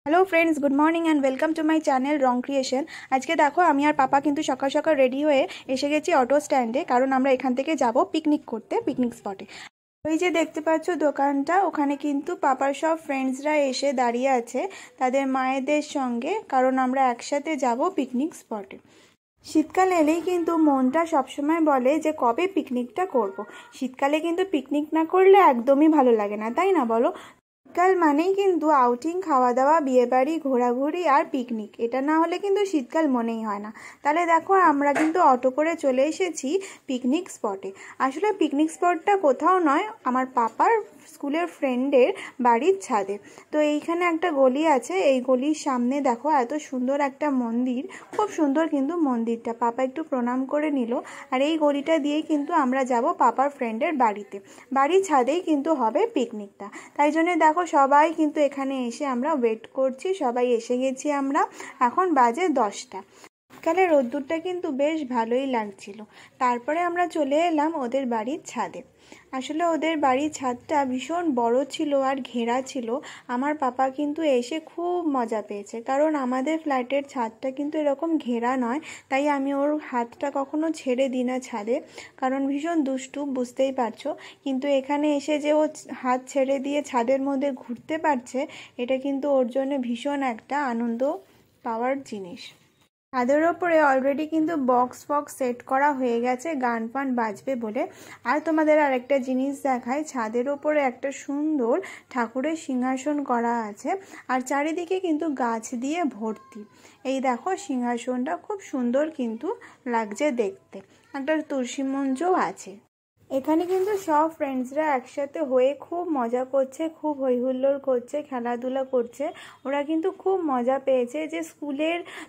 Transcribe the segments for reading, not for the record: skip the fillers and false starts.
Hello friends, good morning and welcome to my channel Rang creation. आज के देखो आमी और पापा किन्तु सकाल सकाल रेडी हुए एसे गेছি অটো স্ট্যান্ডে, কারণ আমরা এখান থেকে যাব পিকনিক করতে, পিকনিক স্পটে। ওই যে দেখতে পাচ্ছ দোকানটা, ওখানে কিন্তু পাপার সব ফ্রেন্ডসরা এসে দাঁড়িয়ে আছে তাদের মায়েদের সঙ্গে, কারণ আমরা একসাথে যাব পিকনিক স্পটে। শীতকাল এলেই কিন্তু মনটা সবসময় বলে যে কবে পিকনিকটা করব। শীতকালে কিন্তু পিকনিক না করলে একদমই ভালো লাগে না, তাই না বলো? শীতকাল মানেই কিন্তু আউটিং, খাওয়া দাওয়া, বিয়েবাড়ি, ঘোরাঘুরি আর পিকনিক। এটা না হলে কিন্তু শীতকাল মনেই হয় না। তাহলে দেখো আমরা কিন্তু অটো করে চলে এসেছি পিকনিক স্পটে। আসলে পিকনিক স্পটটা কোথাও নয়, আমার পাপার স্কুলের ফ্রেন্ডের বাড়ির ছাদে। তো এইখানে একটা গলি আছে, এই গলির সামনে দেখো এত সুন্দর একটা মন্দির, খুব সুন্দর কিন্তু মন্দিরটা। পাপা একটু প্রণাম করে নিল। আর এই গলিটা দিয়েই কিন্তু আমরা যাব পাপার ফ্রেন্ডের বাড়িতে। বাড়ির ছাদেই কিন্তু হবে পিকনিকটা। তাই জন্য দেখো সবাই কিন্তু এখানে এসে আমরা ওয়েট করছি, সবাই এসে গেছি আমরা। এখন বাজে 10টা। শীতকালে রোদ্দুরটা কিন্তু বেশ ভালোই লাগছিল। তারপরে আমরা চলে এলাম ওদের বাড়ির ছাদে। আসলে ওদের বাড়ির ছাদটা ভীষণ বড় ছিল আর ঘেরা ছিল। আমার পাপা কিন্তু এসে খুব মজা পেয়েছে, কারণ আমাদের ফ্ল্যাটের ছাদটা কিন্তু এরকম ঘেরা নয়। তাই আমি ওর হাতটা কখনো ছেড়ে দিই না ছাদে, কারণ ভীষণ দুষ্টু, বুঝতেই পারছো। কিন্তু এখানে এসে যে ও হাত ছেড়ে দিয়ে ছাদের মধ্যে ঘুরতে পারছে, এটা কিন্তু ওর জন্য ভীষণ একটা আনন্দ পাওয়ার জিনিস। ছাদের ওপরে অলরেডি কিন্তু বক্স সেট করা হয়ে গেছে গান ফান বাজবে বলে। আর তোমাদের আরেকটা জিনিস দেখাই, ছাদের ওপরে একটা সুন্দর ঠাকুরের সিংহাসন করা আছে, আর চারিদিকে কিন্তু গাছ দিয়ে ভর্তি। এই দেখো সিংহাসনটা খুব সুন্দর কিন্তু লাগছে দেখতে। একটা তুলসী মঞ্চও আছে। এখানে কিন্তু সব ফ্রেন্ডসরা একসাথে হয়ে খুব মজা করছে, খুব হইহুল্লোড় করছে, খেলাধুলা করছে। ওরা কিন্তু খুব মজা পেয়েছে যে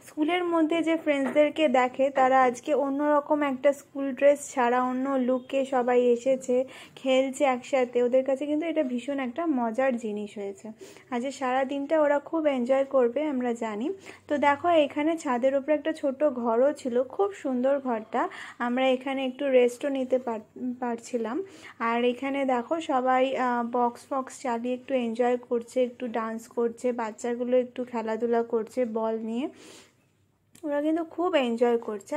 স্কুলের মধ্যে যে ফ্রেন্ডসদেরকে দেখে, তারা আজকে অন্যরকম একটা স্কুল ড্রেস ছাড়া অন্য লুকে সবাই এসেছে, খেলছে একসাথে। ওদের কাছে কিন্তু এটা ভীষণ একটা মজার জিনিস হয়েছে। আজ সারা দিনটা ওরা খুব এনজয় করবে আমরা জানি। তো দেখো এখানে ছাদের উপরে একটা ছোট ঘরও ছিল, খুব সুন্দর ঘরটা। আমরা এখানে একটু রেস্টও নিতে পারছিলাম। আর এখানে দেখো সবাই বক্স চালিয়ে একটু এনজয় করছে, একটু ডান্স করছে, বাচ্চাগুলো একটু খেলাধুলা করছে বল নিয়ে। ওরা কিন্তু খুব এনজয় করছে।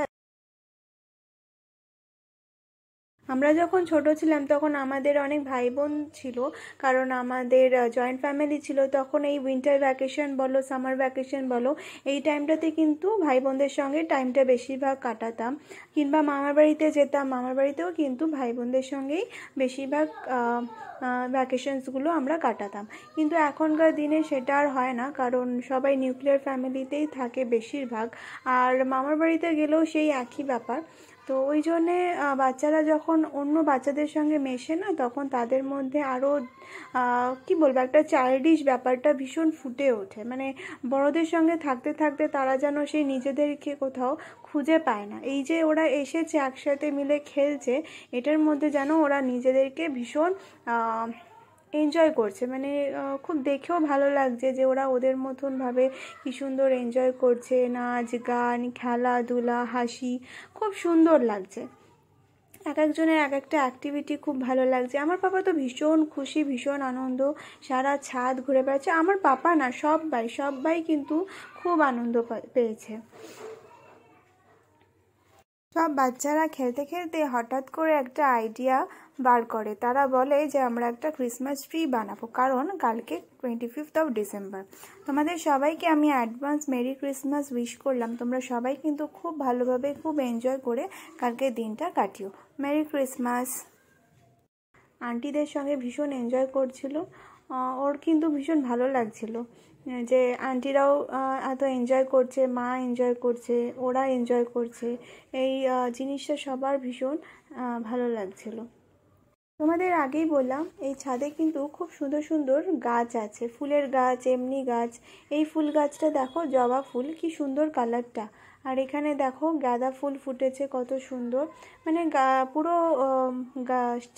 আমরা যখন ছোট ছিলাম তখন আমাদের অনেক ভাই বোন ছিল, কারণ আমাদের জয়েন্ট ফ্যামিলি ছিল। তখন এই উইন্টার ভ্যাকেশন বলো, সামার ভ্যাকেশন বলো, এই টাইমটাতে কিন্তু ভাই বোনদের সঙ্গে টাইমটা বেশিরভাগ কাটাতাম। কিংবা মামার বাড়িতে যেতাম, মামার বাড়িতেও কিন্তু ভাই বোনদের সঙ্গেই বেশিরভাগ ভ্যাকেশনসগুলো আমরা কাটাতাম। কিন্তু এখনকার দিনে সেটা আর হয় না, কারণ সবাই নিউক্লিয়ার ফ্যামিলিতেই থাকে বেশিরভাগ। আর মামার বাড়িতে গেলেও সেই একই ব্যাপার। তো ওই জন্যে বাচ্চারা যখন অন্য বাচ্চাদের সঙ্গে মেশে না, তখন তাদের মধ্যে আরও কী বলবো, একটা চাইল্ডিশ ব্যাপারটা ভীষণ ফুটে ওঠে। মানে বড়দের সঙ্গে থাকতে থাকতে তারা যেন সেই নিজেদেরকে কোথাও খুঁজে পায় না। এই যে ওরা এসেছে একসাথে মিলে খেলছে, এটার মধ্যে যেন ওরা নিজেদেরকে ভীষণ এনজয় করছে। মানে খুব দেখেও ভালো লাগছে যে ওরা ওদের মতনভাবে কী সুন্দর এনজয় করছে, নাচ গান খেলাধুলা হাসি, খুব সুন্দর লাগছে। এক একজনের এক একটা অ্যাক্টিভিটি খুব ভালো লাগছে। আমার পাপা তো ভীষণ খুশি, ভীষণ আনন্দ, সারা ছাদ ঘুরে বেড়াচ্ছে। আমার পাপা না, সবাই কিন্তু খুব আনন্দ পেয়েছে। সব বাচ্চারা খেলতে খেলতে হঠাৎ করে একটা আইডিয়া বার করে। তারা বলে যে আমরা একটা ক্রিসমাস ট্রি বানাবো, কারণ কালকে 25 ডিসেম্বর। তোমাদের সবাইকে আমি অ্যাডভান্স মেরি ক্রিসমাস উইশ করলাম। তোমরা সবাই কিন্তু খুব ভালোভাবে খুব এনজয় করে কালকে দিনটা কাটিও। Merry Christmas. আন্টিদের সঙ্গে ভীষণ এনজয় করছিল। ওর কিন্তু ভীষণ ভালো লাগছিল যে আন্টিরাও এত এনজয় করছে, মা এনজয় করছে, ওরা এনজয় করছে। এই জিনিসটা সবার ভীষণ ভালো লাগছিল। তোমাদের আগেই বললাম এই ছাদে কিন্তু খুব সুন্দর সুন্দর গাছ আছে, ফুলের গাছ, এমনি গাছ। এই ফুল গাছটা দেখো, জবা ফুল, কি সুন্দর কালারটা। আর এখানে দেখো গাঁদা ফুল ফুটেছে কত সুন্দর। মানে পুরো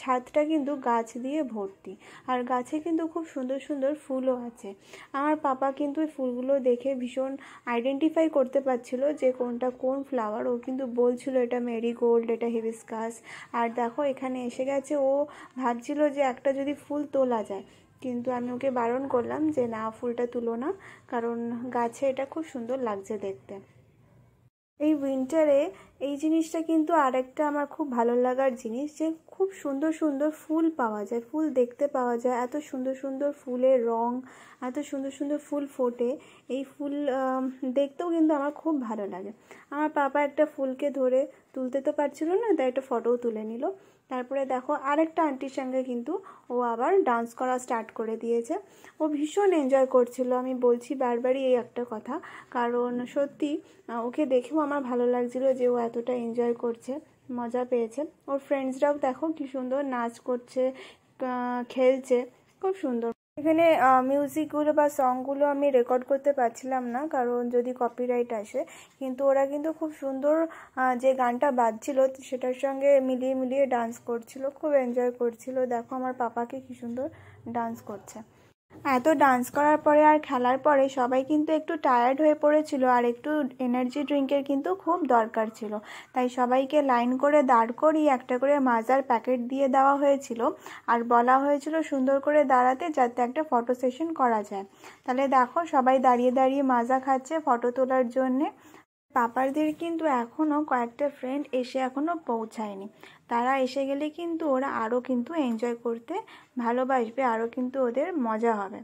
ছাদটা কিন্তু গাছ দিয়ে ভর্তি। আর গাছে কিন্তু খুব সুন্দর সুন্দর ফুলও আছে। আমার পাপা কিন্তু এই ফুলগুলো দেখে ভীষণ আইডেন্টিফাই করতে পারছিল যে কোনটা কোন ফ্লাওয়ার। ও কিন্তু বলছিল এটা মেরিগোল্ড, এটা হিবিস্কাস। আর দেখো এখানে এসে গেছে, ও ভাবছিল যে একটা যদি ফুল তোলা যায়। কিন্তু আমি ওকে বারণ করলাম যে না, ফুলটা তুলো না, কারণ গাছে এটা খুব সুন্দর লাগছে দেখতে। এই উইন্টারে এই জিনিসটা কিন্তু আরেকটা আমার খুব ভালো লাগার জিনিস, যে খুব সুন্দর সুন্দর ফুল পাওয়া যায়, ফুল দেখতে পাওয়া যায়, এত সুন্দর সুন্দর ফুলের রং, এত সুন্দর সুন্দর ফুল ফোটে। এই ফুল দেখতেও কিন্তু আমার খুব ভালো লাগে। আমার পাপা একটা ফুলকে ধরে তুলতে তো পারছিল না, তাই একটা ফটোও তুলে নিল। তারপরে দেখো আরেকটা আন্টির সঙ্গে কিন্তু ও আবার ডান্স করা স্টার্ট করে দিয়েছে। ও ভীষণ এনজয় করছিল, আমি বলছি বারবারই এই একটা কথা, কারণ সত্যি ওকে দেখেও আমার ভালো লাগছিল যে ও এতটা এনজয় করছে, মজা পেয়েছে। ওর ফ্রেন্ডসরাও দেখো কি সুন্দর নাচ করছে, খেলছে, খুব সুন্দর। এখানে মিউজিকগুলো বা সংগুলো আমি রেকর্ড করতে পারছিলাম না, কারণ যদি কপিরাইট আসে, কিন্তু ওরা কিন্তু খুব সুন্দর যে গানটা বাজছিল সেটার সঙ্গে মিলিয়ে মিলিয়ে ডান্স করছিল, খুব এনজয় করছিল। দেখো আমার পাপাকে কি সুন্দর ডান্স করছে। এত ডান্স করার পরে আর খেলার পরে সবাই কিন্তু একটু টায়ার্ড হয়ে পড়েছিল, আর একটু এনার্জি ড্রিঙ্কের কিন্তু খুব দরকার ছিল। তাই সবাইকে লাইন করে দাঁড় করিয়ে একটা করে মাজার প্যাকেট দিয়ে দেওয়া হয়েছিল, আর বলা হয়েছিল সুন্দর করে দাঁড়াতে, যাতে একটা ফটো সেশন করা যায়। তাহলে দেখো সবাই দাঁড়িয়ে দাঁড়িয়ে মাজা খাচ্ছে ফটো তোলার জন্যে। পাপারদের কিন্তু এখনও কয়েকটা ফ্রেন্ড এসে এখনও পৌঁছায়নি। তারা এসে গেলে কিন্তু ওরা আরও কিন্তু এনজয় করতে ভালোবাসবে, আরও কিন্তু ওদের মজা হবে।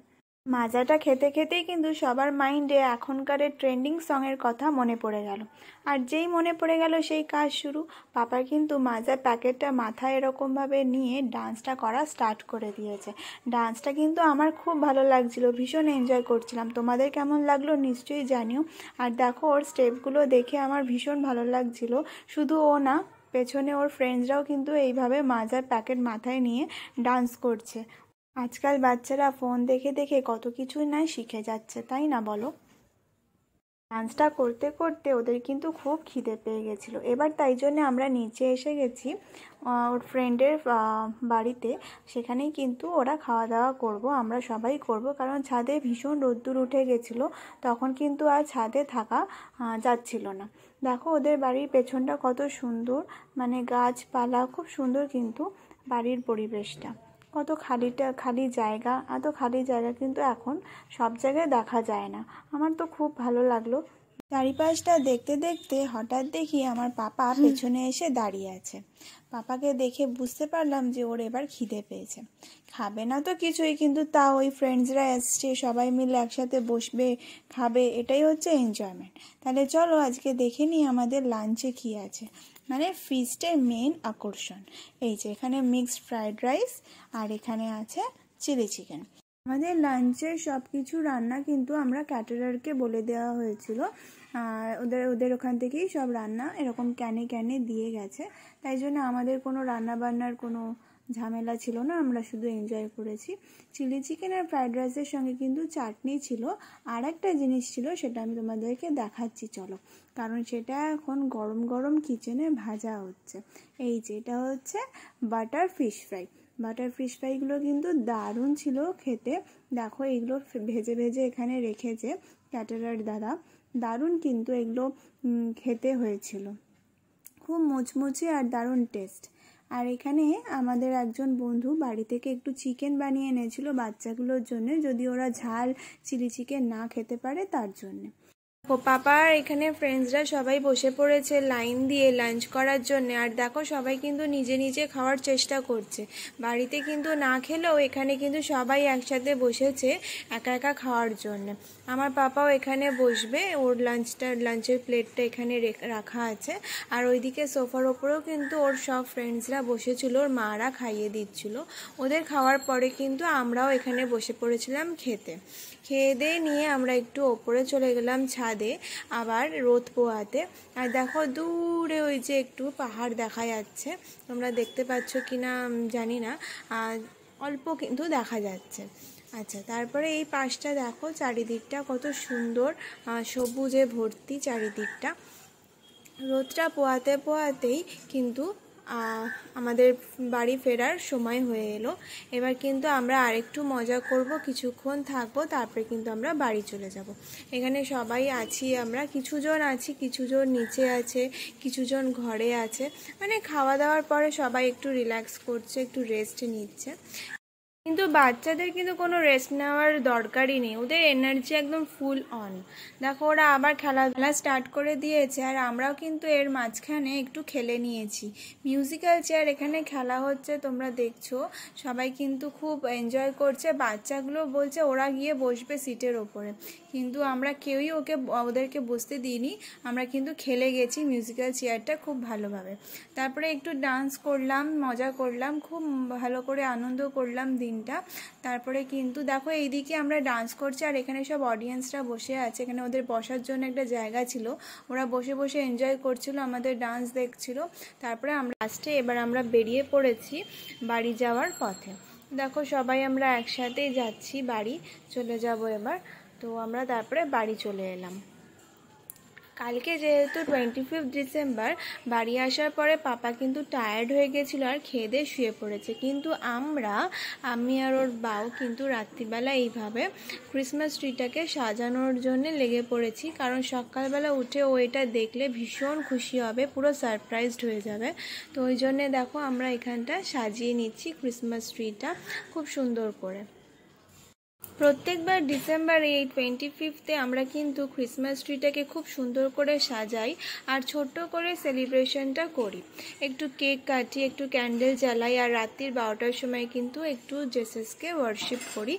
মাজাটা খেতে খেতেই কিন্তু সবার মাইন্ডে এখনকার ট্রেন্ডিং সঙের কথা মনে পড়ে গেল। আর যেই মনে পড়ে গেল সেই কাজ শুরু। পাপা কিন্তু মাজার প্যাকেটটা মাথায় এরকমভাবে নিয়ে ডান্সটা করা স্টার্ট করে দিয়েছে। ডান্সটা কিন্তু আমার খুব ভালো লাগছিল, ভীষণ এনজয় করছিলাম। তোমাদের কেমন লাগলো নিশ্চয়ই জানিও। আর দেখো ওর স্টেপগুলো দেখে আমার ভীষণ ভালো লাগছিল। শুধু ও না, পেছনে ওর ফ্রেন্ডসরাও কিন্তু এইভাবে মাজার প্যাকেট মাথায় নিয়ে ডান্স করছে। আজকাল বাচ্চারা ফোন দেখে দেখে কত কিছুই না শিখে যাচ্ছে, তাই না বলো? ডান্সটা করতে করতে ওদের কিন্তু খুব খিদে পেয়ে গেছিলো এবার, তাই জন্য আমরা নিচে এসে গেছি ওর ফ্রেন্ডের বাড়িতে। সেখানেই কিন্তু ওরা খাওয়া দাওয়া করব, আমরা সবাই করব, কারণ ছাদে ভীষণ রোদ্দুর উঠে গেছিলো, তখন কিন্তু আর ছাদে থাকা যাচ্ছিল না। দেখো ওদের বাড়ির পেছনটা কত সুন্দর, মানে গাছপালা খুব সুন্দর, কিন্তু বাড়ির পরিবেশটা কত খালি জায়গা, এত খালি জায়গা কিন্তু এখন সব জায়গায় দেখা যায় না। আমার তো খুব ভালো লাগলো। চারিপাশটা দেখতে দেখতে হঠাৎ দেখি আমার পাপা পেছনে এসে দাঁড়িয়ে আছে। পাপাকে দেখে বুঝতে পারলাম যে ওর এবার খিদে পেয়েছে। খাবে না তো কিছুই, কিন্তু তাও ওই ফ্রেন্ডসরা এসছে, সবাই মিলে একসাথে বসবে, খাবে, এটাই হচ্ছে এনজয়মেন্ট। তাহলে চলো আজকে দেখে নিই আমাদের লাঞ্চে কী আছে, মানে ফিস্টের মেন আকর্ষণ। এই যে এখানে মিক্সড ফ্রাইড রাইস, আর এখানে আছে চিলি চিকেন। আমাদের লাঞ্চের সব কিছু রান্না কিন্তু আমরা ক্যাটারারকে বলে দেওয়া হয়েছিল, ওদের ওখান থেকেই সব রান্না এরকম ক্যানে ক্যানে দিয়ে গেছে। তাই জন্য আমাদের কোনো রান্না বান্নার কোনো ঝামেলা ছিল না, আমরা শুধু এনজয় করেছি। চিলি চিকেন আর ফ্রাইড রাইসের সঙ্গে কিন্তু চাটনি ছিল, আর একটা জিনিস ছিল সেটা আমি তোমাদেরকে দেখাচ্ছি চলো, কারণ সেটা এখন গরম গরম কিচেনে ভাজা হচ্ছে। এই যে এটা হচ্ছে butter fish fry. Butter fish ফ্রাইগুলো কিন্তু দারুণ ছিল খেতে। দেখো এগুলো ভেজে ভেজে এখানে রেখেছে ক্যাটারার দাদা, দারুণ কিন্তু এগুলো খেতে হয়েছিল, খুব মুচমুচে আর দারুণ টেস্ট। আর এখানে আমাদের একজন বন্ধু বাড়ি থেকে একটু চিকেন বানিয়ে এনেছিল বাচ্চাগুলোর জন্য, যদি ওরা ঝাল চিলি চিকেন না খেতে পারে তার জন্যে। ও পাপার এখানে ফ্রেন্ডসরা সবাই বসে পড়েছে লাইন দিয়ে লাঞ্চ করার জন্য। আর দেখো সবাই কিন্তু নিজে নিজে খাওয়ার চেষ্টা করছে, বাড়িতে কিন্তু না খেলেও এখানে কিন্তু সবাই একসাথে বসেছে একা একা খাওয়ার জন্য। আমার পাপাও এখানে বসবে, ওর লাঞ্চের প্লেটটা এখানে রাখা আছে। আর ওইদিকে সোফার ওপরেও কিন্তু ওর সব ফ্রেন্ডসরা বসেছিল, ওর মারা খাইয়ে দিচ্ছিল। ওদের খাওয়ার পরে কিন্তু আমরাও এখানে বসে পড়েছিলাম খেতে। খেয়ে দিয়ে নিয়ে আমরা একটু ওপরে চলে গেলাম ছাদে আবার রোদ পোহাতে। আর দেখো দূরে ওই যে একটু পাহাড় দেখা যাচ্ছে, তোমরা দেখতে পাচ্ছ কি না জানি না, অল্প কিন্তু দেখা যাচ্ছে। আচ্ছা, তারপরে এই পাশটা দেখো চারিদিকটা কত সুন্দর, সবুজে ভর্তি চারিদিকটা। রোদটা পোহাতে পোহাতেই কিন্তু আমাদের বাড়ি ফেরার সময় হয়ে এলো। এবার কিন্তু আমরা আরেকটু মজা করব, কিছুক্ষণ থাকবো, তারপরে কিন্তু আমরা বাড়ি চলে যাব। এখানে সবাই আছি আমরা, কিছুজন আছি, কিছুজন নিচে আছে, কিছুজন ঘরে আছে, মানে খাওয়া দাওয়ার পরে সবাই একটু রিল্যাক্স করছে, একটু রেস্ট নিচ্ছে। কিন্তু বাচ্চাদের কিন্তু কোনো রেস্ট নেওয়ার দরকারই নেই, ওদের এনার্জি একদম ফুল অন। দেখো ওরা আবার খেলাধুলা স্টার্ট করে দিয়েছে, আর আমরাও কিন্তু এর মাঝখানে একটু খেলে নিয়েছি। মিউজিক্যাল চেয়ার এখানে খেলা হচ্ছে, তোমরা দেখছো সবাই কিন্তু খুব এনজয় করছে। বাচ্চাগুলো বলছে ওরা গিয়ে বসবে সিটের ওপরে, কিন্তু আমরা কেউই ওদেরকে বসতে দিইনি। আমরা কিন্তু খেলে গেছি মিউজিক্যাল চেয়ারটা খুব ভালোভাবে। তারপরে একটু ডান্স করলাম, মজা করলাম, খুব ভালো করে আনন্দ করলাম দিনটা। তারপরে কিন্তু দেখো এইদিকে আমরা ডান্স করছি, আর এখানে সব অডিয়েন্সরা বসে আছে। এখানে ওদের বসার জন্য একটা জায়গা ছিল, ওরা বসে বসে এনজয় করছিল, আমাদের ডান্স দেখছিল। তারপরে আমরা লাস্টে এবার আমরা বেরিয়ে পড়েছি বাড়ি যাওয়ার পথে। দেখো সবাই আমরা একসাথেই যাচ্ছি, বাড়ি চলে যাব এবার। তো আমরা তারপরে বাড়ি চলে এলাম। কালকে যেহেতু 25 ডিসেম্বর, বাড়ি আসার পরে পাপা কিন্তু টায়ার্ড হয়ে গেছিলো আর খেয়ে দিয়ে শুয়ে পড়েছে। কিন্তু আমি আর ওর বাও কিন্তু রাত্রিবেলা এইভাবে ক্রিসমাস ট্রিটাকে সাজানোর জন্য লেগে পড়েছি, কারণ সকালবেলা উঠে ও এটা দেখলে ভীষণ খুশি হবে, পুরো সারপ্রাইজড হয়ে যাবে। তো ওই জন্যে দেখো আমরা এখানটা সাজিয়ে নিচ্ছি ক্রিসমাস ট্রিটা খুব সুন্দর করে। প্রত্যেকবার ডিসেম্বর এই 25-এ আমরা কিন্তু ক্রিসমাস ট্রিটাকে খুব সুন্দর করে সাজাই আর ছোট্ট করে সেলিব্রেশনটা করি। একটু কেক কাটি, একটু ক্যান্ডেল জ্বালাই, আর রাত্রির 12টার সময় কিন্তু একটু জেসাসকে ওয়ার্শিপ করি,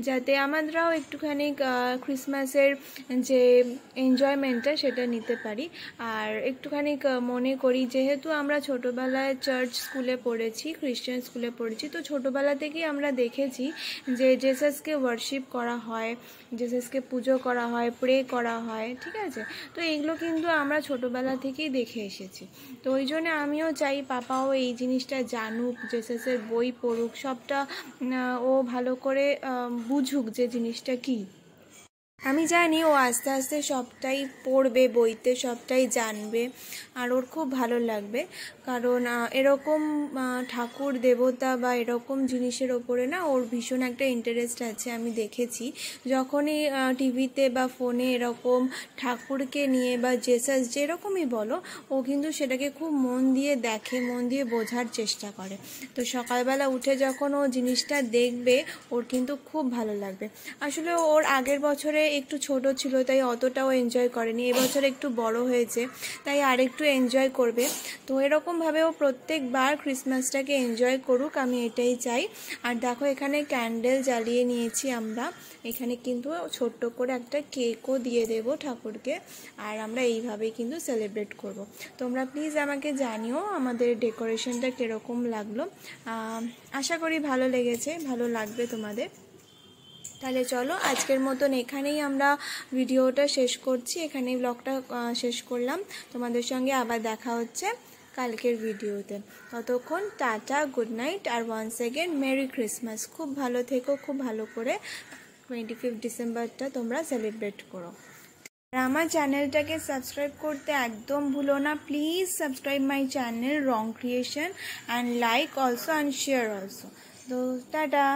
যাতে আমরাও একটুখানি ক্রিসমাসের যে এনজয়মেন্টটা সেটা নিতে পারি। আর একটুখানি মনে করি, যেহেতু আমরা ছোটোবেলায় চার্চ স্কুলে পড়েছি, খ্রিস্টান স্কুলে পড়েছি, তো ছোটোবেলা থেকেই আমরা দেখেছি যে জেসাসকে ওয়ার্শিপ করা হয়, জেসাসকে পুজো করা হয়, প্রে করা হয়, ঠিক আছে। তো এইগুলো কিন্তু আমরা ছোটোবেলা থেকেই দেখে এসেছি। তো ওই জন্য আমিও চাই পাপাও এই জিনিসটা জানুক, জেসাসের বই পড়ুক, সবটা ও ভালো করে বুঝুক যে জিনিসটা কী। আমি জানি ও আস্তে আস্তে সবটাই পড়বে, বইতে সবটাই জানবে, আর ওর খুব ভালো লাগবে। কারণ এরকম ঠাকুর দেবতা বা এরকম জিনিসের ওপরে না ওর ভীষণ একটা ইন্টারেস্ট আছে। আমি দেখেছি যখনই টিভিতে বা ফোনে এরকম ঠাকুরকে নিয়ে বা জেসাস যেরকমই বলো, ও কিন্তু সেটাকে খুব মন দিয়ে দেখে, মন দিয়ে বোঝার চেষ্টা করে। তো সকালবেলা উঠে যখন ও জিনিসটা দেখবে, ওর কিন্তু খুব ভালো লাগবে। আসলে ওর আগের বছরে একটু ছোট ছিল, তাই অতটাও এনজয় করেনি। এবছর একটু বড় হয়েছে, তাই আরেকটু এনজয় করবে। তো এরকমভাবে ও প্রত্যেকবার ক্রিসমাসটাকে এনজয় করুক, আমি এটাই চাই। আর দেখো এখানে ক্যান্ডেল জ্বালিয়ে নিয়েছি আমরা, এখানে কিন্তু ছোট্ট করে একটা কেকও দিয়ে দেব ঠাকুরকে, আর আমরা এইভাবেই কিন্তু সেলিব্রেট করব। তোমরা প্লিজ আমাকে জানিও আমাদের ডেকোরেশনটা কীরকম লাগলো। আশা করি ভালো লেগেছে, ভালো লাগবে তোমাদের। তাহলে চলো আজকের মতন এখানেই আমরা ভিডিওটা শেষ করছি, এখানেই ব্লগটা শেষ করলাম। তোমাদের সঙ্গে আবার দেখা হচ্ছে কালকের ভিডিওতে। ততক্ষণ টাটা, গুড নাইট, আর ওয়ান্স এগেন মেরি ক্রিসমাস। খুব ভালো থেকো, খুব ভালো করে 25 ডিসেম্বরটা তোমরা সেলিব্রেট করো। আর আমার চ্যানেলটাকে সাবস্ক্রাইব করতে একদম ভুলো না, please subscribe my channel wrong creation, and like also and share also. তো টাটা।